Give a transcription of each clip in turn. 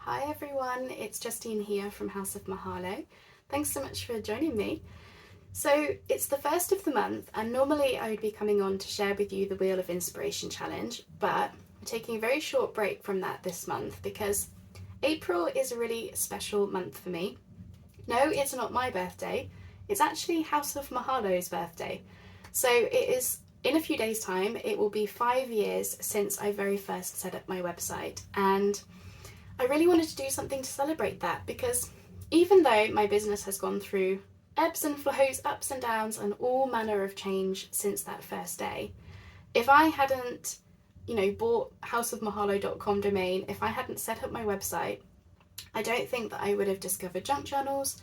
Hi everyone, it's Justine here from House of Mahalo. Thanks so much for joining me. So it's the first of the month, and normally I would be coming on to share with you the Wheel of Inspiration challenge, but I'm taking a very short break from that this month because April is a really special month for me. No, it's not my birthday, it's actually House of Mahalo's birthday. So it is in a few days' time, it will be 5 years since I very first set up my website, and I really wanted to do something to celebrate that because even though my business has gone through ebbs and flows, ups and downs, and all manner of change since that first day, if I hadn't, bought houseofmahalo.com domain, if I hadn't set up my website, I don't think that I would have discovered junk journals.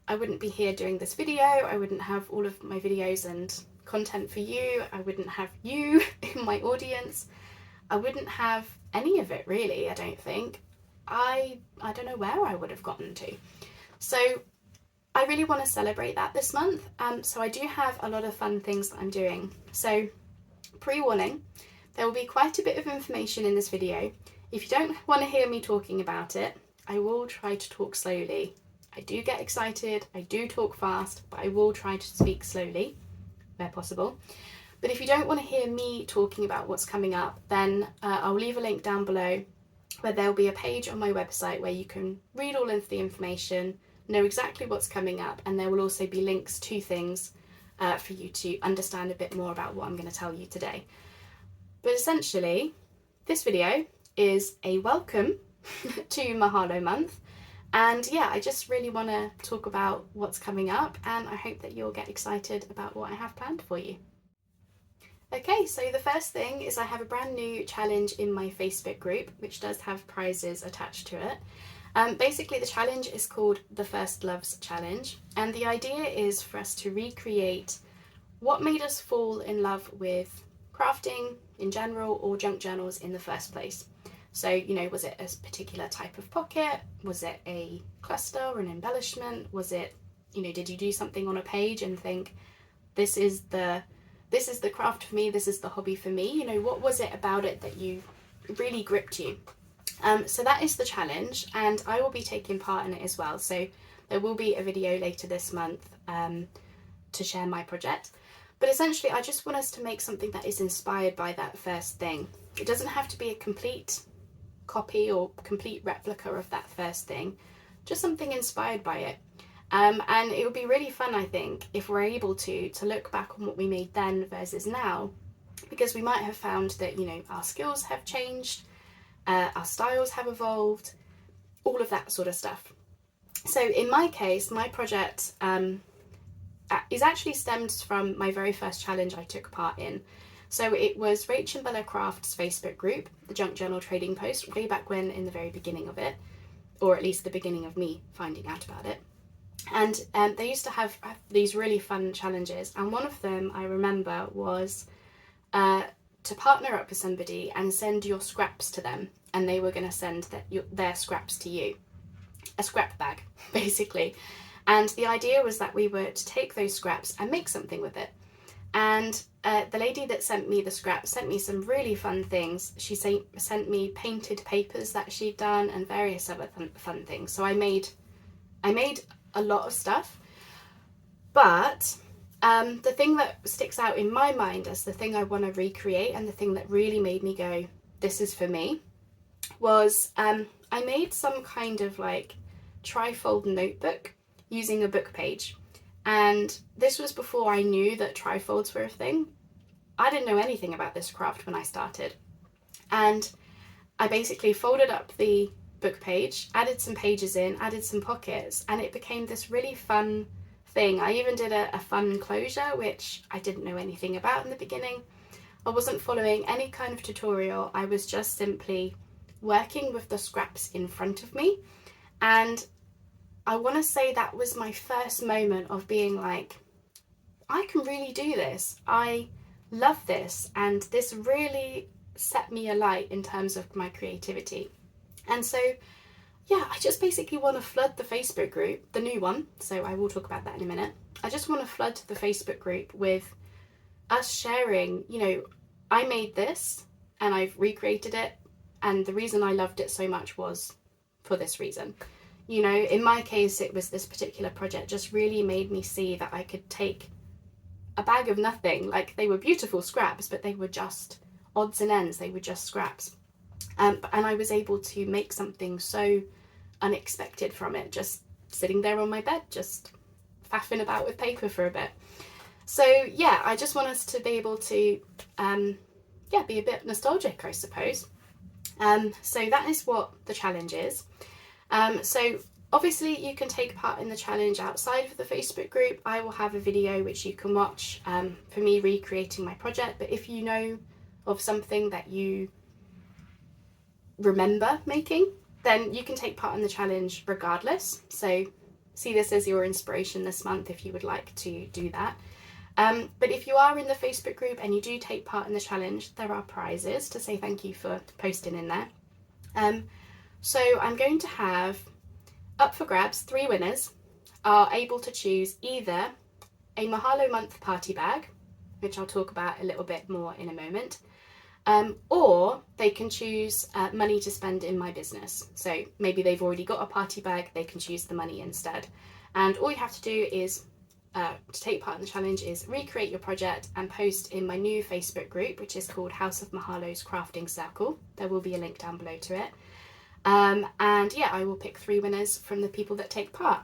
I wouldn't be here doing this video. I wouldn't have all of my videos and content for you. I wouldn't have you in my audience. I wouldn't have any of it really, I don't think. I don't know where I would have gotten to. So I really want to celebrate that this month. So I do have a lot of fun things that I'm doing. So pre-warning, there will be quite a bit of information in this video. If you don't want to hear me talking about it, I will try to talk slowly. I do get excited, I do talk fast, but I will try to speak slowly where possible. But if you don't want to hear me talking about what's coming up, then I'll leave a link down below where there'll be a page on my website where you can read all of the information, know exactly what's coming up, and there will also be links to things for you to understand a bit more about what I'm going to tell you today. But essentially, this video is a welcome to Mahalo month, and yeah, I just really want to talk about what's coming up, and I hope that you'll get excited about what I have planned for you. Okay, so the first thing is I have a brand new challenge in my Facebook group, which does have prizes attached to it. Basically, the challenge is called the First Loves Challenge, and the idea is for us to recreate what made us fall in love with crafting in general or junk journals in the first place. So, was it a particular type of pocket? Was it a cluster or an embellishment? Was it, did you do something on a page and think, this is the craft for me, this is the hobby for me? What was it about it that you really gripped you? So that is the challenge, and I will be taking part in it as well. So there will be a video later this month to share my project. But essentially, I just want us to make something that is inspired by that first thing. It doesn't have to be a complete copy or complete replica of that first thing, just something inspired by it. And it would be really fun, I think, if we're able to look back on what we made then versus now, because we might have found that, our skills have changed, our styles have evolved, all of that sort of stuff. So in my case, my project is actually stemmed from my very first challenge I took part in. So it was Rach and Bella Craft's Facebook group, the Junk Journal Trading Post, way back when, in the very beginning of it, or at least the beginning of me finding out about it. And they used to have these really fun challenges, and one of them I remember was to partner up with somebody and send your scraps to them, and they were going to send their scraps to you. A scrap bag, basically. And the idea was that we were to take those scraps and make something with it. And the lady that sent me the scraps sent me some really fun things. She sent me painted papers that she'd done and various other fun things. So I made a lot of stuff, but the thing that sticks out in my mind as the thing I want to recreate, and the thing that really made me go, this is for me, was I made some kind of like trifold notebook using a book page. And this was before I knew that trifolds were a thing. I didn't know anything about this craft when I started, and I basically folded up the book page, added some pages in, added some pockets, and it became this really fun thing. I even did a fun closure, which I didn't know anything about in the beginning. I wasn't following any kind of tutorial. I was just simply working with the scraps in front of me, and I want to say that was my first moment of being like, I can really do this. I love this, and this really set me alight in terms of my creativity. And so, yeah, I just basically want to flood the Facebook group, the new one, so I will talk about that in a minute. I just want to flood the Facebook group with us sharing, I made this and I've recreated it, and the reason I loved it so much was for this reason. You know, in my case, it was this particular project just really made me see that I could take a bag of nothing, like they were beautiful scraps, but they were just odds and ends, they were just scraps. And I was able to make something so unexpected from it, just sitting there on my bed, just faffing about with paper for a bit. So yeah, I just want us to be able to, be a bit nostalgic, I suppose. So that is what the challenge is. So obviously you can take part in the challenge outside of the Facebook group. I will have a video which you can watch for me recreating my project, but if you know of something that you remember making, then you can take part in the challenge regardless. So see this as your inspiration this month if you would like to do that. But if you are in the Facebook group and you do take part in the challenge, there are prizes to say thank you for posting in there. So I'm going to have up for grabs, 3 winners are able to choose either a Mahalo month party bag, which I'll talk about a little bit more in a moment, or they can choose money to spend in my business. So maybe they've already got a party bag, they can choose the money instead. And all you have to do is, to take part in the challenge, is recreate your project and post in my new Facebook group, which is called House of Mahalo's Crafting Circle. There will be a link down below to it. And yeah, I will pick 3 winners from the people that take part.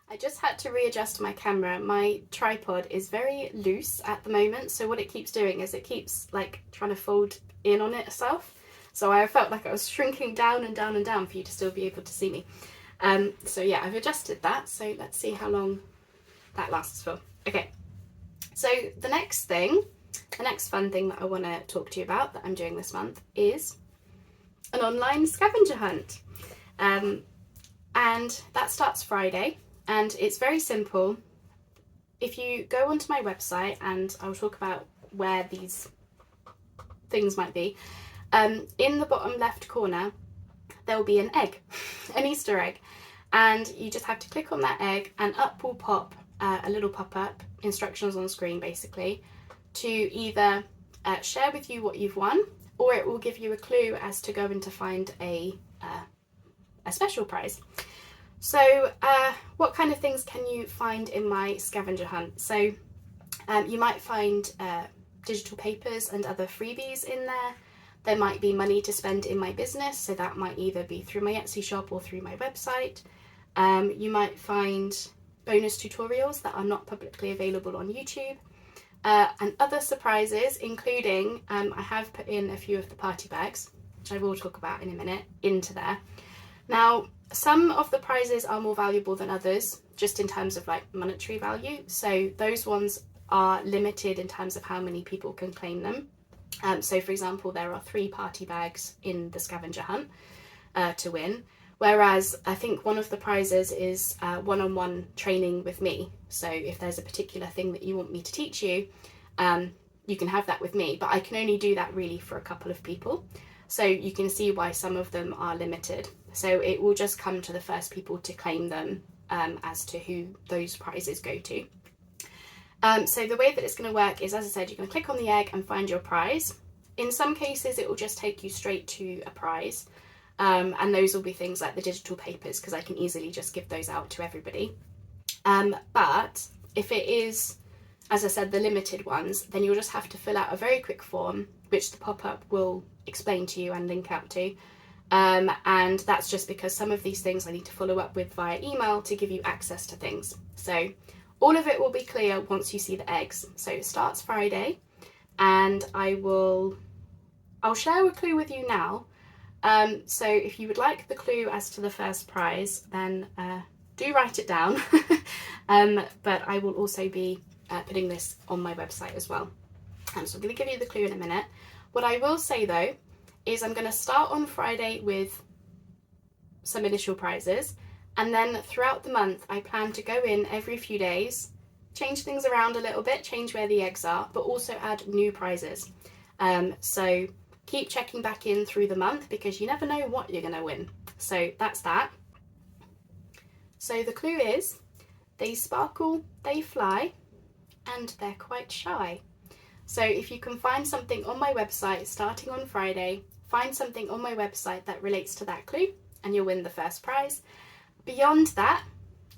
I just had to readjust my camera. My tripod is very loose at the moment, so what it keeps doing is it keeps like trying to fold in on itself. So I felt like I was shrinking down and down and down for you to still be able to see me. So yeah, I've adjusted that, so let's see how long that lasts for. Okay, so the next fun thing that I want to talk to you about that I'm doing this month is an online scavenger hunt. And that starts Friday. And it's very simple. If you go onto my website, and I'll talk about where these things might be, in the bottom left corner, there will be an egg, an Easter egg. And you just have to click on that egg and up will pop a little pop-up, instructions on screen basically, to either share with you what you've won, or it will give you a clue as to go and to find a special prize. So what kind of things can you find in my scavenger hunt? So you might find digital papers and other freebies in there. There might be money to spend in my business, so that might either be through my Etsy shop or through my website. You might find bonus tutorials that are not publicly available on YouTube, and other surprises, including I have put in a few of the party bags, which I will talk about in a minute, into there. Now, some of the prizes are more valuable than others, just in terms of like monetary value. So those ones are limited in terms of how many people can claim them. So for example, there are 3 party bags in the scavenger hunt to win. Whereas I think one of the prizes is one-on-one training with me. So if there's a particular thing that you want me to teach you, you can have that with me, but I can only do that really for a couple of people. So you can see why some of them are limited. So it will just come to the first people to claim them as to who those prizes go to. So the way that it's going to work is, as I said, you're going to click on the egg and find your prize. In some cases, it will just take you straight to a prize. And those will be things like the digital papers, because I can easily just give those out to everybody. But if it is, as I said, the limited ones, then you'll just have to fill out a very quick form, which the pop-up will explain to you and link out to. And that's just because some of these things I need to follow up with via email to give you access to things. So all of it will be clear once you see the eggs. So it starts Friday, and I'll share a clue with you now. So if you would like the clue as to the first prize, then do write it down. But I will also be putting this on my website as well. So I'm going to give you the clue in a minute. What I will say though is I'm going to start on Friday with some initial prizes, and then throughout the month I plan to go in every few days, change things around a little bit, change where the eggs are, but also add new prizes. So keep checking back in through the month, because you never know what you're going to win. So that's that. So the clue is, they sparkle, they fly, and they're quite shy. So if you can find something on my website starting on Friday, find something on my website that relates to that clue, and you'll win the first prize. Beyond that,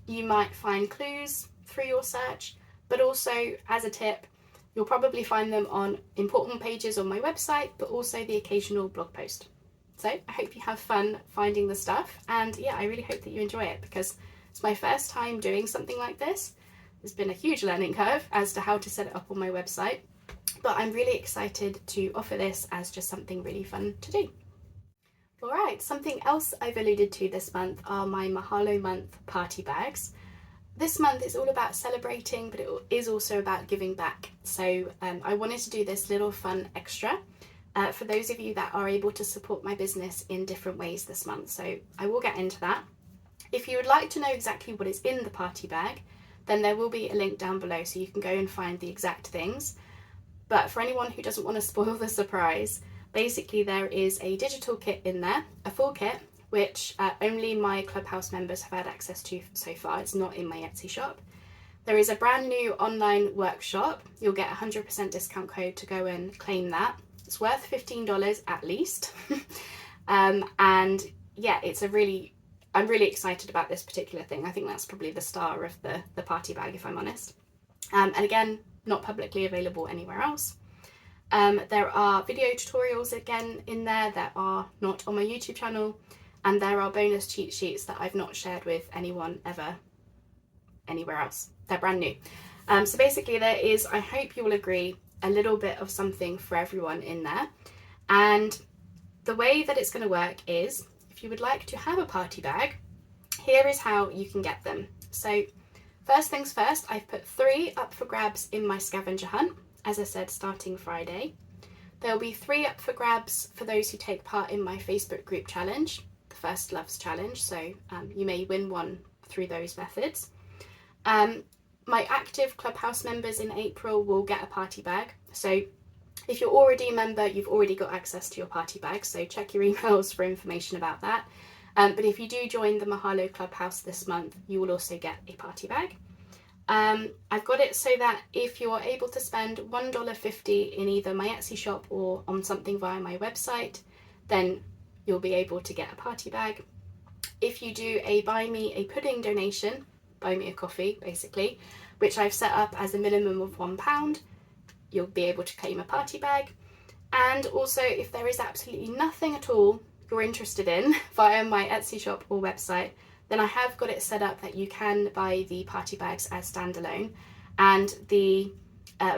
you might find clues through your search, but also as a tip, you'll probably find them on important pages on my website, but also the occasional blog post. So I hope you have fun finding the stuff, and yeah, I really hope that you enjoy it, because it's my first time doing something like this. There's been a huge learning curve as to how to set it up on my website, but I'm really excited to offer this as just something really fun to do. Alright, something else I've alluded to this month are my Mahalo month party bags. This month is all about celebrating, but it is also about giving back. So I wanted to do this little fun extra for those of you that are able to support my business in different ways this month. So I will get into that. If you would like to know exactly what is in the party bag, then there will be a link down below so you can go and find the exact things. But for anyone who doesn't want to spoil the surprise, basically there is a digital kit in there, a full kit, which only my Clubhouse members have had access to so far. It's not in my Etsy shop. There is a brand new online workshop. You'll get a 100% discount code to go and claim that. It's worth $15 at least. And yeah, I'm really excited about this particular thing. I think that's probably the star of the party bag, if I'm honest. And again, not publicly available anywhere else. There are video tutorials again in there that are not on my YouTube channel, and there are bonus cheat sheets that I've not shared with anyone ever anywhere else. They're brand new. So basically there is, I hope you will agree, a little bit of something for everyone in there. And the way that it's going to work is, if you would like to have a party bag, here is how you can get them. So first things first, I've put 3 up for grabs in my scavenger hunt, as I said, starting Friday. There'll be 3 up for grabs for those who take part in my Facebook group challenge, the First Loves Challenge, so you may win one through those methods. My active Clubhouse members in April will get a party bag. So if you're already a member, you've already got access to your party bag, so check your emails for information about that. But if you do join the Mahalo Clubhouse this month, you will also get a party bag. I've got it so that if you're able to spend $1.50 in either my Etsy shop or on something via my website, then you'll be able to get a party bag. If you do a buy me a pudding donation, buy me a coffee basically, which I've set up as a minimum of £1, you'll be able to claim a party bag. And also, if there is absolutely nothing at all you're interested in via my Etsy shop or website, then I have got it set up that you can buy the party bags as standalone, and the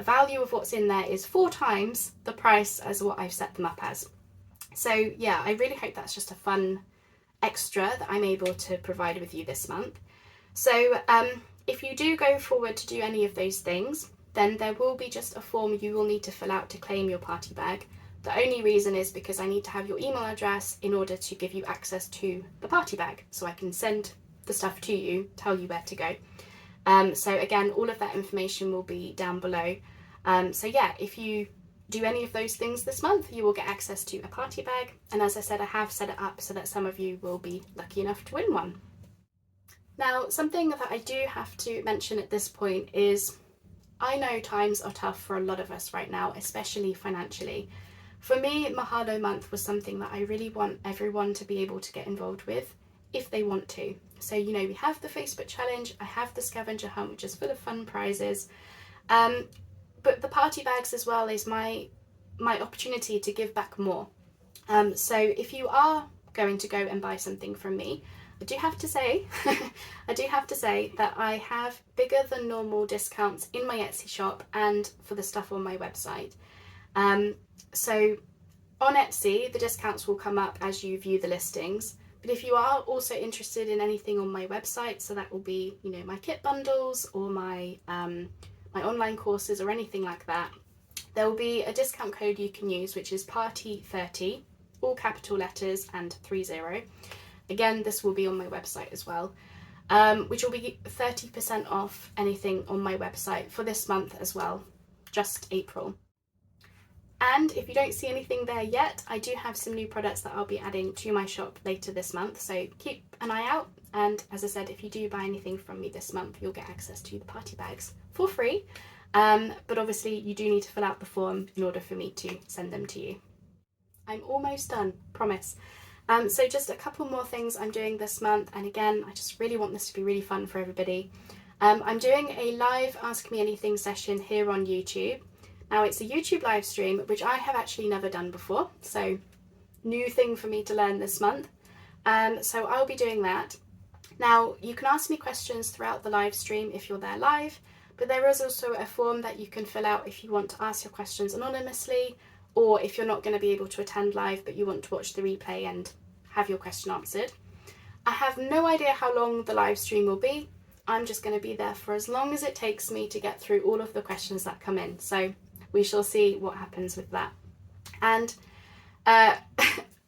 value of what's in there is 4 times the price as what I've set them up as. So yeah, I really hope that's just a fun extra that I'm able to provide with you this month. So if you do go forward to do any of those things, then there will be just a form you will need to fill out to claim your party bag. The only reason is because I need to have your email address in order to give you access to the party bag, so I can send the stuff to you, tell you where to go. So again, all of that information will be down below. So yeah, if you do any of those things this month, you will get access to a party bag. And as I said, I have set it up so that some of you will be lucky enough to win one. Now, something that I do have to mention at this point is, I know times are tough for a lot of us right now, especially financially. For me, Mahalo month was something that I really want everyone to be able to get involved with if they want to. So, you know, we have the Facebook challenge, I have the scavenger hunt, which is full of fun prizes. But the party bags as well is my opportunity to give back more. So if you are going to go and buy something from me, I do have to say that I have bigger than normal discounts in my Etsy shop and for the stuff on my website. So on Etsy, the discounts will come up as you view the listings. But if you are also interested in anything on my website, so that will be, you know, my kit bundles or my online courses or anything like that, there will be a discount code you can use, which is party30, all capital letters and 30. Again, this will be on my website as well, which will be 30% off anything on my website for this month as well, just April. And if you don't see anything there yet, I do have some new products that I'll be adding to my shop later this month, so keep an eye out. And as I said, if you do buy anything from me this month, you'll get access to the party bags for free. But obviously you do need to fill out the form in order for me to send them to you. I'm almost done, promise. So just a couple more things I'm doing this month, and again, I just really want this to be really fun for everybody. I'm doing a live Ask Me Anything session here on YouTube. Now it's a YouTube live stream, which I have actually never done before, so new thing for me to learn this month. So I'll be doing that. Now you can ask me questions throughout the live stream if you're there live, but there is also a form that you can fill out if you want to ask your questions anonymously, or if you're not going to be able to attend live but you want to watch the replay and have your question answered. I have no idea how long the live stream will be. I'm just going to be there for as long as it takes me to get through all of the questions that come in. So we shall see what happens with that. And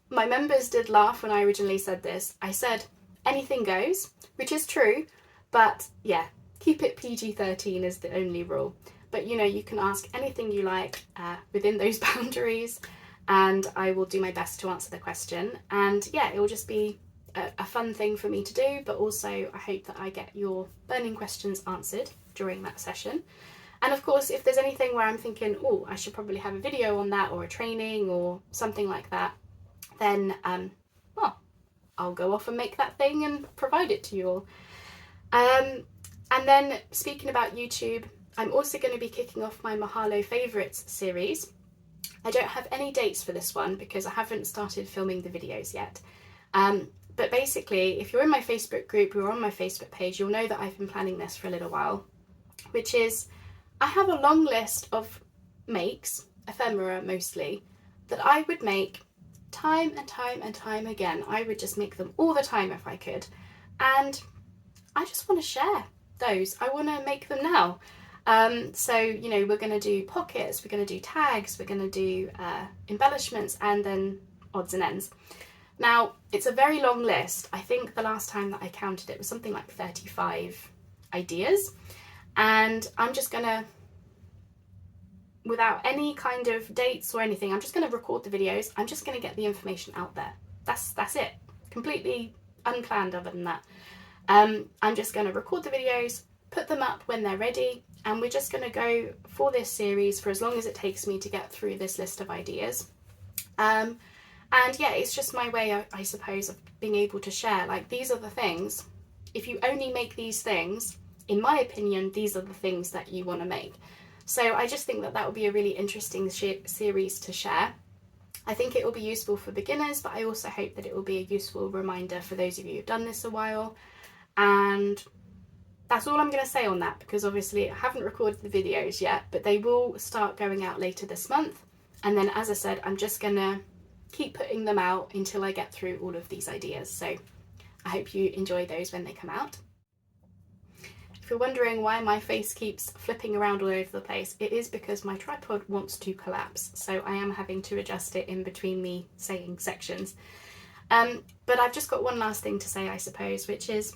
my members did laugh when I originally said this. I said anything goes, which is true, but yeah, keep it PG-13 is the only rule. But you know, you can ask anything you like within those boundaries, and I will do my best to answer the question. And yeah, it will just be a fun thing for me to do, but also I hope that I get your burning questions answered during that session. And of course, if there's anything where I'm thinking, oh, I should probably have a video on that, or a training or something like that, then well, I'll go off and make that thing and provide it to you all. And then speaking about YouTube, I'm also going to be kicking off my Mahalo Favourites series. I don't have any dates for this one because I haven't started filming the videos yet. But basically, if you're in my Facebook group or on my Facebook page, you'll know that I've been planning this for a little while, which is I have a long list of makes, ephemera mostly, that I would make time and time and time again. I would just make them all the time if I could. And I just want to share those. I want to make them now. So, you know, we're going to do pockets, we're going to do tags, we're going to do embellishments, and then odds and ends. Now, it's a very long list. I think the last time that I counted it was something like 35 ideas. And I'm just going to, without any kind of dates or anything, I'm just going to record the videos. I'm just going to get the information out there. That's it. Completely unplanned other than that. I'm just going to record the videos, put them up when they're ready, and we're just going to go for this series for as long as it takes me to get through this list of ideas. And yeah, it's just my way, I suppose, of being able to share, like, these are the things. If you only make these things, in my opinion, these are the things that you want to make. So I just think that that will be a really interesting series to share. I think it will be useful for beginners, but I also hope that it will be a useful reminder for those of you who've done this a while. And that's all I'm going to say on that, because obviously I haven't recorded the videos yet, but they will start going out later this month. And then, as I said, I'm just going to keep putting them out until I get through all of these ideas. So I hope you enjoy those when they come out. If you're wondering why my face keeps flipping around all over the place, it is because my tripod wants to collapse. So I am having to adjust it in between me saying sections. But I've just got one last thing to say, I suppose, which is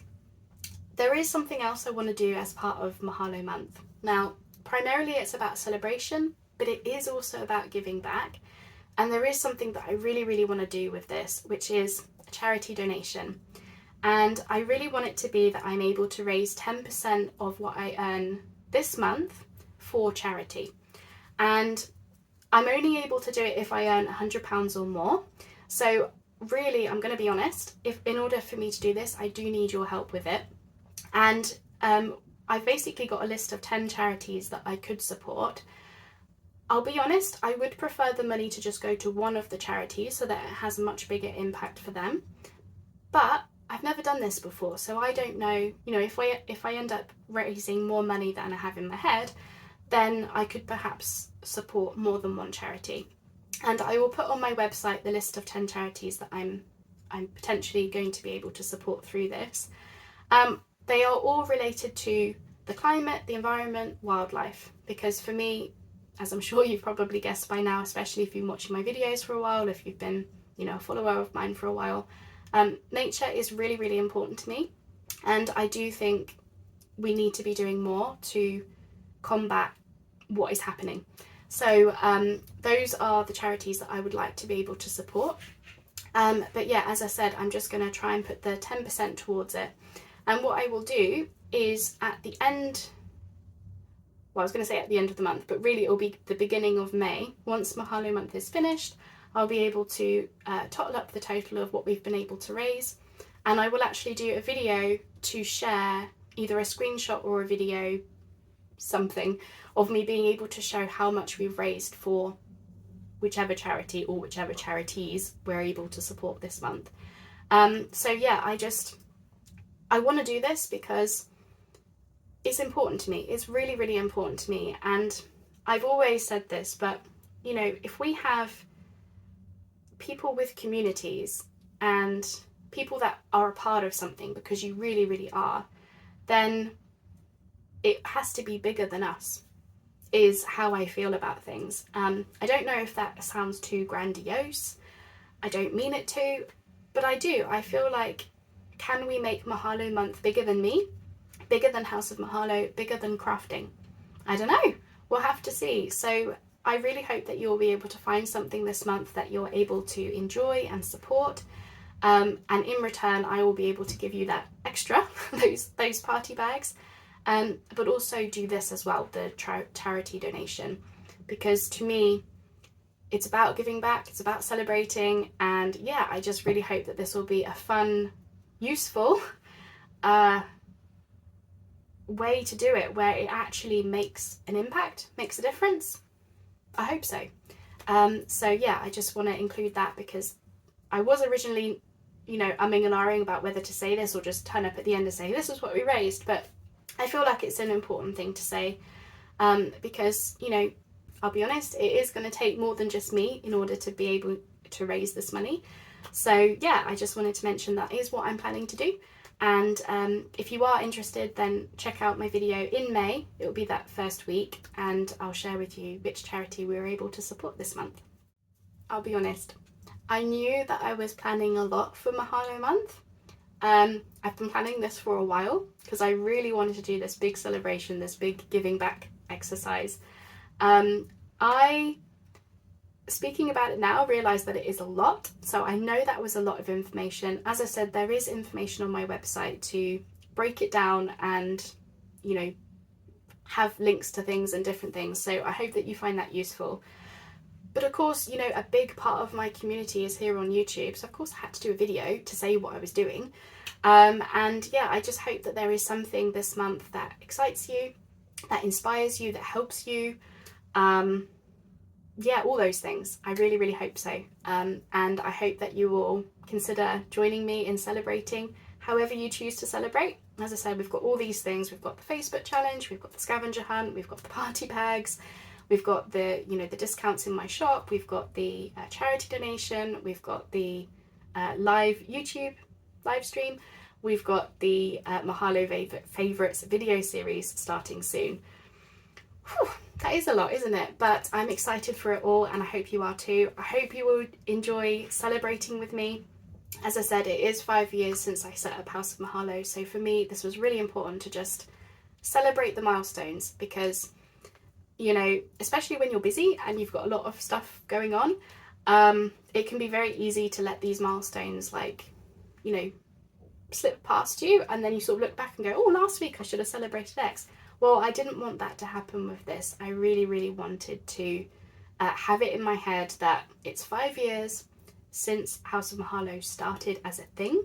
there is something else I want to do as part of Mahalo month. Now, primarily it's about celebration, but it is also about giving back. And there is something that I really, really want to do with this, which is a charity donation. And I really want it to be that I'm able to raise 10% of what I earn this month for charity. And I'm only able to do it if I earn £100 or more. So really, I'm going to be honest, if in order for me to do this, I do need your help with it. And I've basically got a list of 10 charities that I could support. I'll be honest, I would prefer the money to just go to one of the charities so that it has a much bigger impact for them. But I've never done this before, so I don't know, you know, if I end up raising more money than I have in my head, then I could perhaps support more than one charity. And I will put on my website the list of 10 charities that I'm potentially going to be able to support through this. They are all related to the climate, the environment, wildlife, because for me, as I'm sure you've probably guessed by now, especially if you've been watching my videos for a while, if you've been, you know, a follower of mine for a while, nature is really, really important to me. And I do think we need to be doing more to combat what is happening. So those are the charities that I would like to be able to support. But yeah, as I said, I'm just going to try and put the 10% towards it. And what I will do is at the end, well, I was going to say at the end of the month, but really it will be the beginning of May. Once Mahalo month is finished, I'll be able to total up the total of what we've been able to raise, and I will actually do a video to share, either a screenshot or a video, something, of me being able to show how much we've raised for whichever charity or whichever charities we're able to support this month. So yeah, I want to do this because it's important to me. It's really, really important to me. And I've always said this, but you know, if we have people with communities and people that are a part of something, because you really, really are, then it has to be bigger than us, is how I feel about things. I don't know if that sounds too grandiose. I don't mean it to, but I do. I feel like, can we make Mahalo month bigger than me? Bigger than House of Mahalo? Bigger than crafting? I don't know. We'll have to see. So I really hope that you'll be able to find something this month that you're able to enjoy and support. And in return, I will be able to give you that extra, those party bags. But also do this as well, the charity donation, because to me, it's about giving back, it's about celebrating, and yeah, I just really hope that this will be a fun, useful way to do it, where it actually makes an impact, makes a difference. I hope so. So yeah, I just want to include that, because I was originally, you know, umming and ahhing about whether to say this or just turn up at the end and say this is what we raised, but I feel like it's an important thing to say, because, you know, I'll be honest, it is going to take more than just me in order to be able to raise this money. So yeah, I just wanted to mention that is what I'm planning to do. And if you are interested, then check out my video in May. It will be that first week, and I'll share with you which charity we were able to support this month. I'll be honest, I knew that I was planning a lot for Mahalo month. I've been planning this for a while because I really wanted to do this big celebration, this big giving back exercise. Speaking about it now, realise that it is a lot. So I know that was a lot of information. As I said, there is information on my website to break it down and, you know, have links to things and different things. So I hope that you find that useful. But of course, you know, a big part of my community is here on YouTube. So of course I had to do a video to say what I was doing. And yeah, I just hope that there is something this month that excites you, that inspires you, that helps you. Yeah, all those things. I really, really hope so. And I hope that you will consider joining me in celebrating however you choose to celebrate. As I said, we've got all these things. We've got the Facebook challenge, we've got the scavenger hunt, we've got the party bags, we've got the, you know, the discounts in my shop, we've got the charity donation, we've got the live YouTube live stream, we've got the Mahalo favourites video series starting soon. Whew, that is a lot, isn't it? But I'm excited for it all, and I hope you are too. I hope you will enjoy celebrating with me. As I said, it is 5 years since I set up House of Mahalo, so for me this was really important to just celebrate the milestones, because, you know, especially when you're busy and you've got a lot of stuff going on, it can be very easy to let these milestones, like, you know, slip past you, and then you sort of look back and go, oh, last week I should have celebrated X. Well, I didn't want that to happen with this. I really, really wanted to have it in my head that it's 5 years since House of Mahalo started as a thing,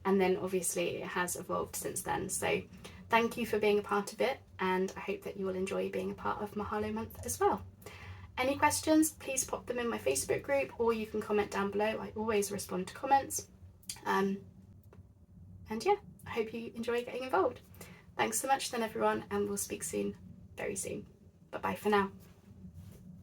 and then obviously it has evolved since then. So thank you for being a part of it, and I hope that you will enjoy being a part of Mahalo month as well. Any questions, please pop them in my Facebook group, or you can comment down below. I always respond to comments. And yeah, I hope you enjoy getting involved. Thanks so much then, everyone, and we'll speak soon, very soon. Bye bye for now.